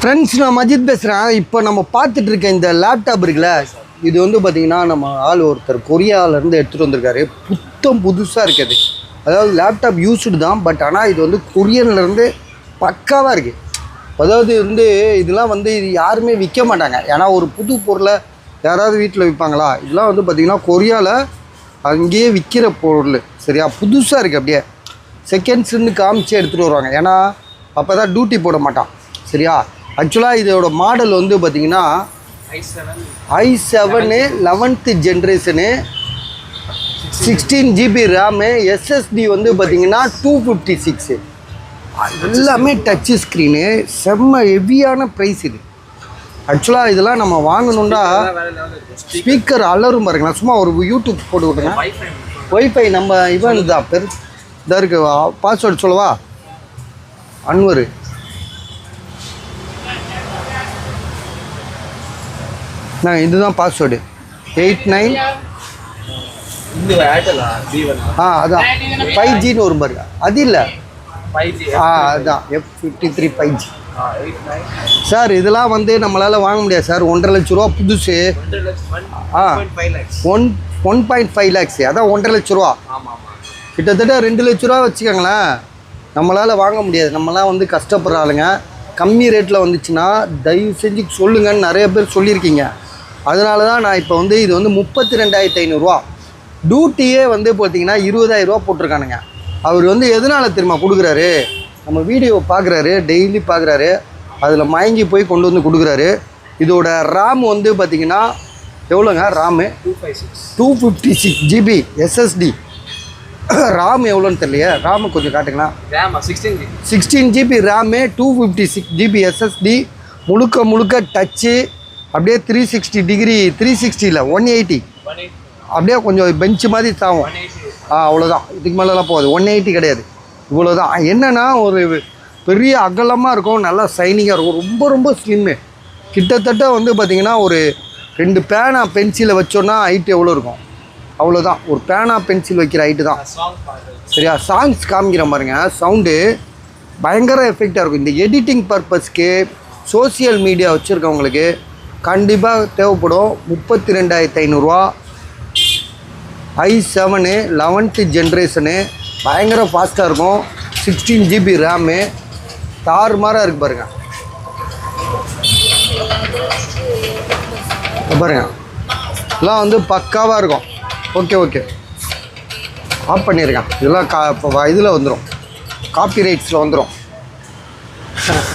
Friends, நான் மஜித் பேசுகிறேன். இப்போ நம்ம பார்த்துட்டு இருக்க இந்த லேப்டாப் இருக்குல்ல, இது வந்து பார்த்திங்கன்னா நம்ம ஆள் ஒருத்தர் கொரியாவிலேருந்து எடுத்துகிட்டு வந்திருக்காரு. புதுசாக இருக்குது. அதாவது லேப்டாப் யூஸ்டு தான், பட் ஆனால் இது வந்து கொரியன்லேருந்து பக்காவாக இருக்குது. அதாவது வந்து இதெல்லாம் வந்து இது யாருமே விற்க மாட்டாங்க. ஏன்னா ஒரு புது பொருளை யாராவது வீட்டில் விற்பாங்களா? இதெல்லாம் வந்து பார்த்திங்கன்னா கொரியாவில் அங்கேயே விற்கிற பொருள். சரியா, புதுசாக இருக்குது. அப்படியே செகண்ட்ஸுன்னு காமிச்சு எடுத்துகிட்டு வருவாங்க. ஏன்னா அப்போ தான் டியூட்டி போட மாட்டான். சரியா, ஆக்சுவலாக இதோட மாடல் வந்து பார்த்திங்கன்னா i7 11th generation, 16 GB RAM, SSD வந்து பார்த்திங்கன்னா 256. எல்லாமே டச்சு ஸ்க்ரீனு, செம்ம ஹெவியான ப்ரைஸ் இது. ஆக்சுவலாக இதெல்லாம் நம்ம வாங்கணுன்னா ஸ்பீக்கர் அலரும் பாருங்களா. சும்மா ஒரு யூடியூப் போட்டு விட்டுங்க. ஒய்ஃபை நம்ம இவன் தான் இதாக இருக்குது. பாஸ்வேர்டு சொல்லவா? அன்வர். இதுதான் பாஸ்வேர்டு 89. அதான் 5Gன்னு ஒரு பாருங்க. அது இல்லை, அதுதான் F53 5G. சார் இதெல்லாம் வந்து நம்மளால் வாங்க முடியாது சார். 1.5 லட்ச ரூபா புதுசு. 1.5 lakhs. அதான் 1.5 லட்ச ரூபா. கிட்டத்தட்ட 2 லட்ச ரூபா வச்சுக்கோங்களேன். நம்மளால் வாங்க முடியாது. நம்மளாம் வந்து கஷ்டப்படுற ஆளுங்க. கம்மி ரேட்டில் வந்துச்சுன்னா தயவு செஞ்சு சொல்லுங்கன்னு நிறைய பேர் சொல்லியிருக்கீங்க. அதனால தான் நான் இப்போ வந்து இது வந்து 32,500 டியூட்டியே வந்து பார்த்திங்கன்னா 20,000 போட்டிருக்கானுங்க. அவர் வந்து எதனால் தெரியுமா கொடுக்குறாரு? நம்ம வீடியோ பார்க்குறாரு, டெய்லி பார்க்குறாரு, அதில் மயங்கி போய் கொண்டு வந்து கொடுக்குறாரு. இதோட ரேம் வந்து பார்த்திங்கன்னா எவ்வளோங்க? RAM 256 GB SSD. ரேம் எவ்வளோன்னு தெரியலையே. ரேமு கொஞ்சம் காட்டுங்களா. 16 GB ரேமு, 256 GB SSD, முழுக்க டச்சு. அப்படியே 360 டிகிரி, 360 இல்லை 180, அப்படியே கொஞ்சம் பெஞ்சு மாதிரி தாவும். அவ்வளோதான். இதுக்கு மேலெலாம் போகாது. 180 கிடையாது, இவ்வளோதான். என்னென்னா ஒரு பெரிய அகலமாக இருக்கும், நல்லா சைனிங்காக இருக்கும், ரொம்ப ஸ்லிம்மு. கிட்டத்தட்ட வந்து பார்த்திங்கன்னா ஒரு 2 பேனா பென்சிலை வச்சோன்னா ஹைட்டு எவ்வளோ இருக்கும்? அவ்வளோதான். ஒரு பேனா பென்சில் வைக்கிற ஹைட்டு தான். சரியா, சாங்ஸ் காமிக்கிற பாருங்க. சவுண்டு பயங்கர எஃபெக்டாக இருக்கும். இந்த எடிட்டிங் பர்பஸ்க்கு, சோசியல் மீடியா வச்சுருக்கவங்களுக்கு கண்டிப்பாக தேவைப்படும். 32,500 i7 11th ஜென்ரேஷனு, பயங்கர ஃபாஸ்ட்டாக இருக்கும். 16 GB ரேமு, தாறுமாறாக இருக்குது பாருங்கள். பாருங்கள், இதெல்லாம் வந்து பக்காவாக இருக்கும். ஓகே ஆஃப் பண்ணியிருக்கேன். இதெல்லாம் இதில் வந்துடும், காப்பி ரைட்ஸில் வந்துடும்.